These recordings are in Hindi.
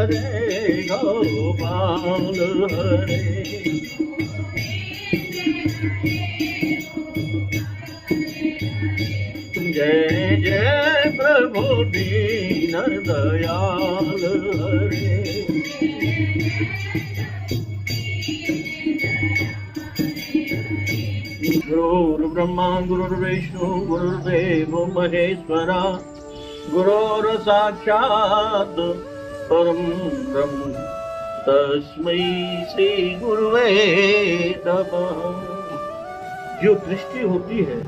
हरे गोपाल हरे। जय जय प्रभु दीन दयाल हरे। गुरुर्ब्रह्मा गुरुर्विष्णु गुरुर्देव महेश्वरा गुरोर साक्षात् परम ब्रह्म तस्मै श्री गुरुवे नमः। जो दृष्टि होती है,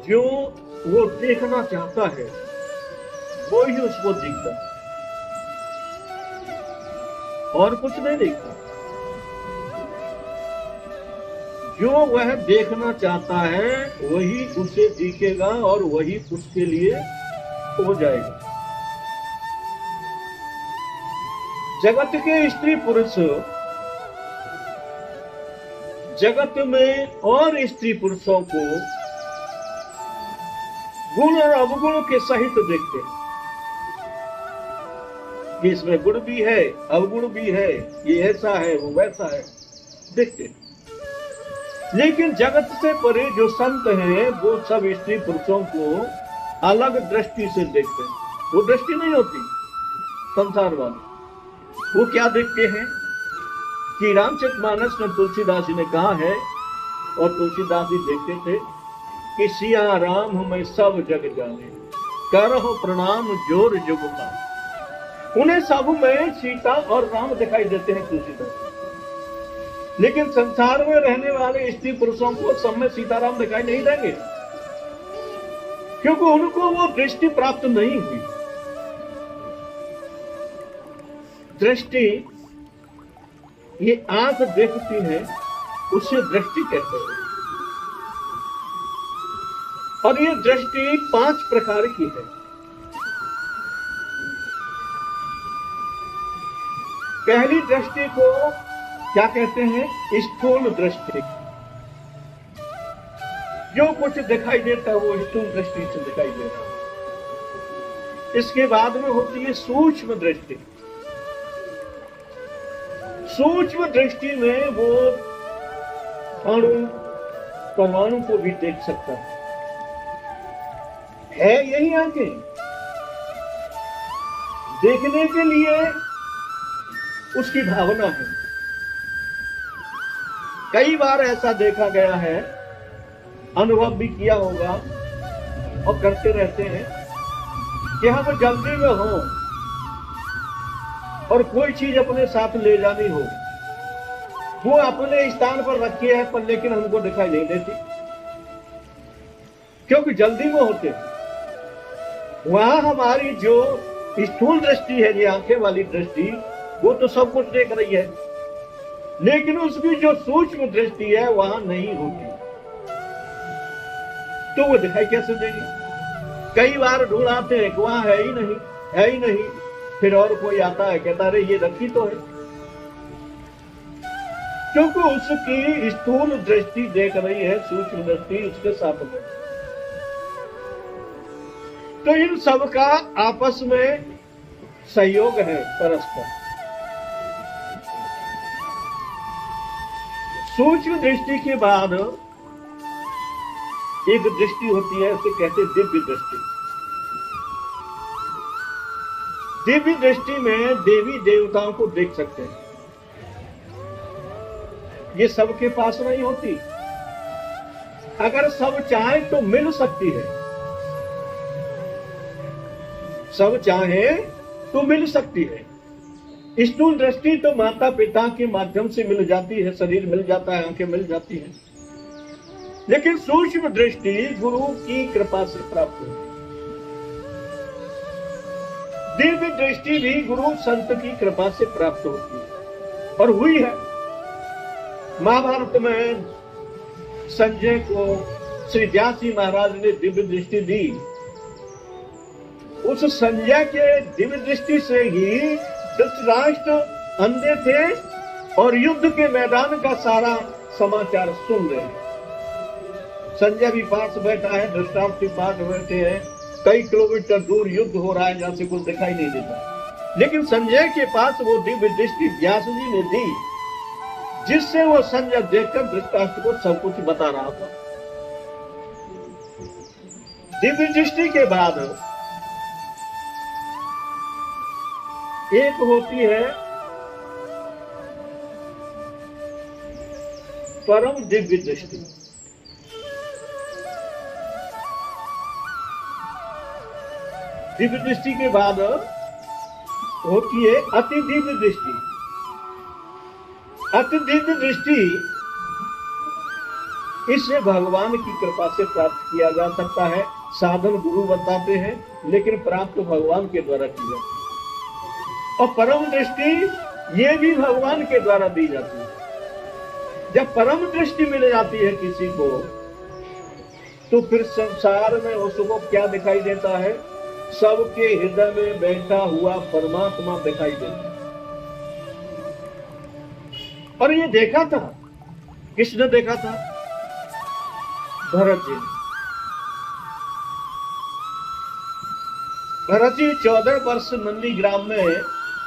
जो वो देखना चाहता है वो ही उसको दिखता, और कुछ नहीं दिखता। जो वह देखना चाहता है वही उसे दिखेगा और वही उसके लिए हो जाएगा। जगत के स्त्री पुरुष, जगत में और स्त्री पुरुषों को गुण और अवगुण के सहित देखते हैं कि इसमें गुण भी है, अवगुण भी है, ये ऐसा है, वो वैसा है, देखते हैं। लेकिन जगत से परे जो संत हैं वो सब स्त्री पुरुषों को अलग दृष्टि से देखते हैं। वो दृष्टि नहीं होती संसार वाली। वो क्या देखते हैं कि रामचरितमानस में तुलसीदास जी ने कहा है, और तुलसीदास जी देखते थे कि सिया राम मैं सब जग जाने, करहो प्रणाम जोर जुग का। उन्हें सब में सीता और राम दिखाई देते हैं तुलसीदास। लेकिन संसार में रहने वाले स्त्री पुरुषों को सब में सीताराम दिखाई नहीं देंगे, क्योंकि उनको वो दृष्टि प्राप्त नहीं हुई। दृष्टि, ये आंख देखती है, उसे दृष्टि कहते हैं। और ये दृष्टि 5 प्रकार की है। पहली दृष्टि को क्या कहते हैं? स्थूल दृष्टि। जो कुछ दिखाई देता है वो स्थूल दृष्टि से दिखाई दे रहा है। इसके बाद में होती है सूक्ष्म दृष्टि। सूक्ष्म दृष्टि में वो अणु परमाणु को भी देख सकता है यही आंखें। देखने के लिए उसकी भावना है। कई बार ऐसा देखा गया है, अनुभव भी किया होगा और करते रहते हैं कि हम जल्दी में हो और कोई चीज अपने साथ ले जानी हो, वो अपने स्थान पर रखी है पर लेकिन हमको दिखाई नहीं देती, क्योंकि जल्दी में होते हैं। वहां हमारी जो स्थूल दृष्टि है, ये आंखें वाली दृष्टि, वो तो सब कुछ देख रही है, लेकिन उसकी जो सूक्ष्म दृष्टि है वहां नहीं होती, तो वो दिखाई कैसे देगी? कई बार ढूंढाते हैं कि वहां है ही नहीं, है ही नहीं। फिर और कोई आता है, कहता अरे ये रखी तो है, क्योंकि उसकी स्थूल दृष्टि देख रही है, सूक्ष्म दृष्टि उसके साथ में। तो इन सब का आपस में सहयोग है परस्पर। सूक्ष्म दृष्टि के बाद एक दृष्टि होती है, उसे कहते हैं दिव्य दृष्टि। दिव्य दृष्टि में देवी देवताओं को देख सकते हैं। ये सबके पास नहीं होती, अगर सब चाहे तो मिल सकती है, सब चाहे तो मिल सकती है। स्थूल दृष्टि तो माता पिता के माध्यम से मिल जाती है, शरीर मिल जाता है, आंखें मिल जाती हैं, लेकिन सूक्ष्म दृष्टि गुरु की कृपा से प्राप्त होती है। दिव्य दृष्टि भी गुरु संत की कृपा से प्राप्त होती है, और हुई है। महाभारत में संजय को श्री व्यास जी महाराज ने दिव्य दृष्टि दी। उस संजय के दिव्य दृष्टि से ही धृतराष्ट्र अंधे थे और युद्ध के मैदान का सारा समाचार सुन रहे हैं। संजय भी पास बैठा है, धृतराष्ट्र भी पास बैठे हैं, कई किलोमीटर दूर युद्ध हो रहा है जहां से कुछ दिखाई नहीं देता। लेकिन संजय के पास वो दिव्य दृष्टि व्यास जी ने दी, जिससे वो संजय देखकर धृतराष्ट्र को सब कुछ बता रहा था। दिव्य दृष्टि के बाद एक होती है परम दिव्य दृष्टि। दिव्य दृष्टि के बाद होती है अति दिव्य दृष्टि। अति दिव्य दृष्टि इससे भगवान की कृपा से प्राप्त किया जा सकता है। साधन गुरु बताते हैं, लेकिन प्राप्त भगवान के द्वारा की जाती है। और परम दृष्टि ये भी भगवान के द्वारा दी जाती है। जब परम दृष्टि मिल जाती है किसी को, तो फिर संसार में उसको क्या दिखाई देता है? सबके हृदय में बैठा हुआ परमात्मा दिखाई देता है। और ये देखा था, किसने देखा था? भरत जी। भरत जी 14 वर्ष नंदी ग्राम में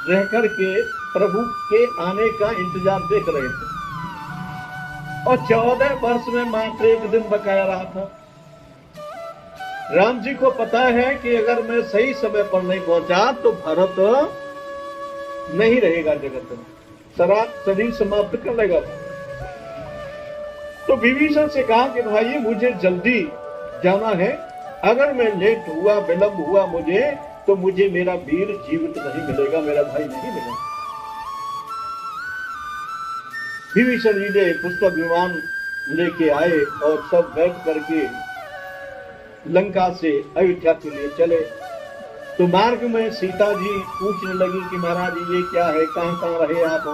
रह करके प्रभु के आने का इंतजार देख रहे थे, और 14 वर्ष में मात्र एक दिन बकाया रहा था। राम जी को पता है कि अगर मैं सही समय पर नहीं पहुंचा तो भरत नहीं रहेगा जगत में, शरीर समाप्त कर लेगा। तो विभीषण से कहा कि भाई मुझे जल्दी जाना है, अगर मैं लेट हुआ, विलंब हुआ मुझे, तो मुझे मेरा वीर जीवित नहीं मिलेगा, मेरा भाई नहीं मिलेगा। विभीषण जी ने पुष्पक विमान लेके आए और सब बैठ करके लंका से अयोध्या के लिए चले। तो मार्ग में सीता जी पूछने लगी कि महाराज ये क्या है, कहाँ रहे आप,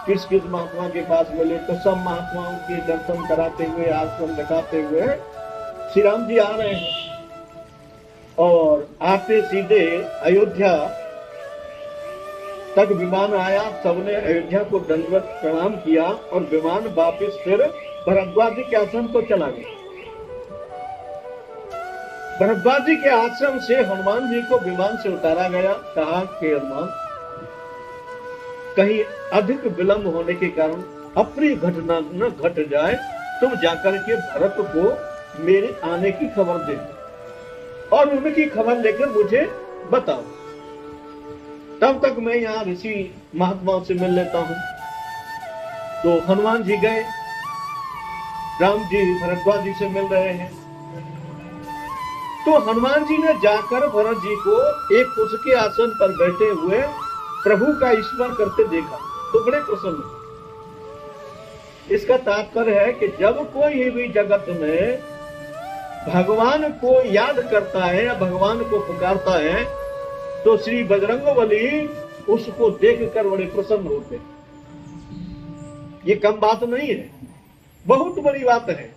किस किस महात्मा के पास मिले? तो सब महात्माओं के दर्शन कराते हुए, आश्रम दिखाते हुए श्री राम जी आ रहे हैं। और आते सीधे अयोध्या तक विमान आया, सबने अयोध्या को दंडवत प्रणाम किया और विमान वापस फिर भरद्वाज के आश्रम को चला गया। भरद्वाज जी के आश्रम से हनुमान जी को विमान से उतारा गया। कहा कि हनुमान, कहीं अधिक विलंब होने के कारण अप्रिय घटना न घट जाए, तुम जाकर के भरत को मेरे आने की खबर दे और उनकी खबर लेकर मुझे बताओ, तब तक मैं यहाँ ऋषि महात्माओं से मिल लेता हूं। तो हनुमान जी गए, राम जी भरद्वाज जी से मिल रहे हैं। तो हनुमान जी ने जाकर भरत जी को एक उसके आसन पर बैठे हुए प्रभु का स्मरण करते देखा, तो बड़े प्रसन्न। इसका तात्पर्य है कि जब कोई भी जगत में भगवान को याद करता है या भगवान को पुकारता है, तो श्री बजरंगबली उसको देखकर बड़े प्रसन्न होते हैं। ये कम बात नहीं है, बहुत बड़ी बात है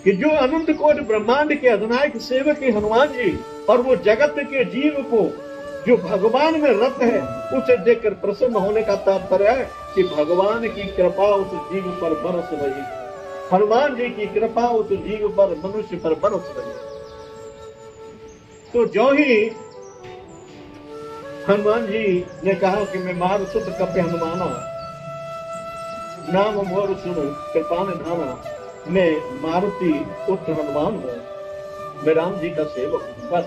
कि जो अनंत कोटि ब्रह्मांड के अधिनायक सेवक है हनुमान जी, और वो जगत के जीव को जो भगवान में रत है उसे देखकर प्रसन्न होने का तात्पर्य है कि भगवान की कृपा उस जीव पर बरस रही, हनुमान जी की कृपा उस जीव पर, मनुष्य पर बरस रही। तो जो ही हनुमान जी ने कहा कि मैं मार सुत कपे हनुमाना, नाम मोर सुन कृपान धाना, मैं मारुति पुत्र हनुमान हूं, मैं राम जी का सेवक हूं। बस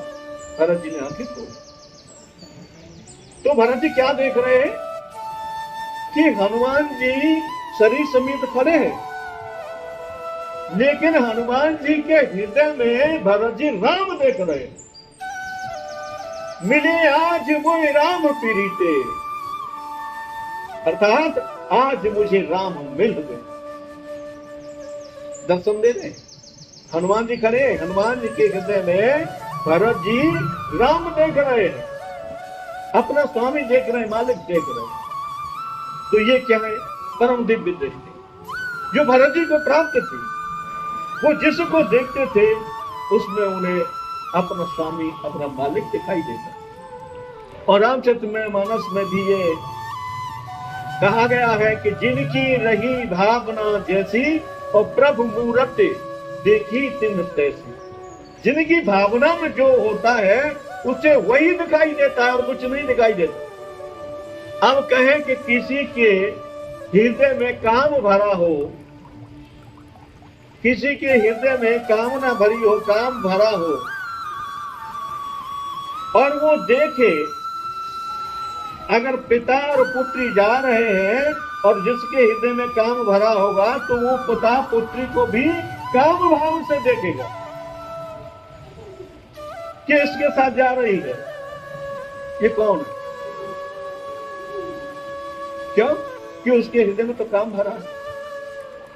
भरत जी ने आंखें खोली। तो भरत जी क्या देख रहे हैं कि हनुमान जी शरीर समेत खड़े हैं, लेकिन हनुमान जी के हृदय में भरत जी राम देख रहे हैं। मिले आज वो राम पीड़िते, अर्थात आज मुझे राम मिल गए। दर्शन दे रहे हनुमान जी खड़े, हनुमान जी के हृदय में भरत जी राम देख रहे हैं, अपना स्वामी देख रहे हैं, मालिक देख रहे हैं। तो ये क्या है? परम दिव्य दृष्टि जो भरत जी को प्राप्त थी। वो जिसको देखते थे उसमें उन्हें अपना स्वामी, अपना मालिक दिखाई देता। और रामचरितमानस में भी ये कहा गया है कि जिनकी रही भावना जैसी और प्रभु मूरत देखी तिन तैसी। जिनकी भावना में जो होता है उसे वही दिखाई देता है और कुछ नहीं दिखाई देता। अब कहें कि किसी के हृदय में काम भरा हो, किसी के हृदय में कामना भरी हो, काम भरा हो, और वो देखे अगर पिता और पुत्री जा रहे हैं और जिसके हृदय में काम भरा होगा तो वो पिता पुत्री को भी काम भाव से देखेगा कि इसके साथ जा रही है, ये कौन है? क्यों? कि उसके हृदय में तो काम भरा है।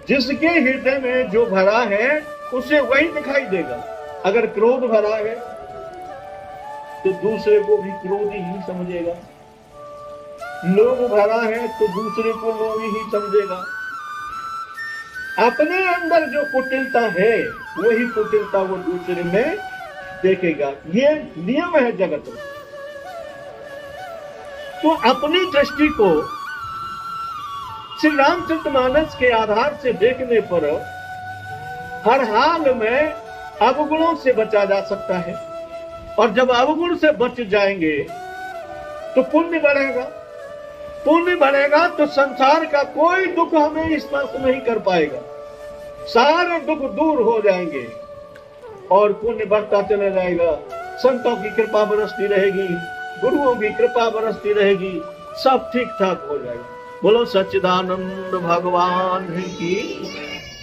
जिसके हृदय में जो भरा है उसे वही दिखाई देगा। अगर क्रोध भरा है तो दूसरे को भी क्रोधी ही समझेगा, लोभ भरा है तो दूसरे को लोभी ही समझेगा। अपने अंदर जो कुटिलता है वही कुटिलता वो दूसरे में देखेगा। ये नियम है जगत में। तो अपनी दृष्टि को श्री रामचरितमानस के आधार से देखने पर हर हाल में अवगुणों से बचा जा सकता है, और जब अवगुण से बच जाएंगे तो पुण्य बढ़ेगा। पुण्य बढ़ेगा तो संसार का कोई दुख हमें स्पर्श नहीं कर पाएगा, सारे दुख दूर हो जाएंगे और पुण्य बढ़ता चला जाएगा। संतों की कृपा बरसती रहेगी, गुरुओं की कृपा बरसती रहेगी, सब ठीक ठाक हो जाएगा। बोलो सच्चिदानंद भगवान की।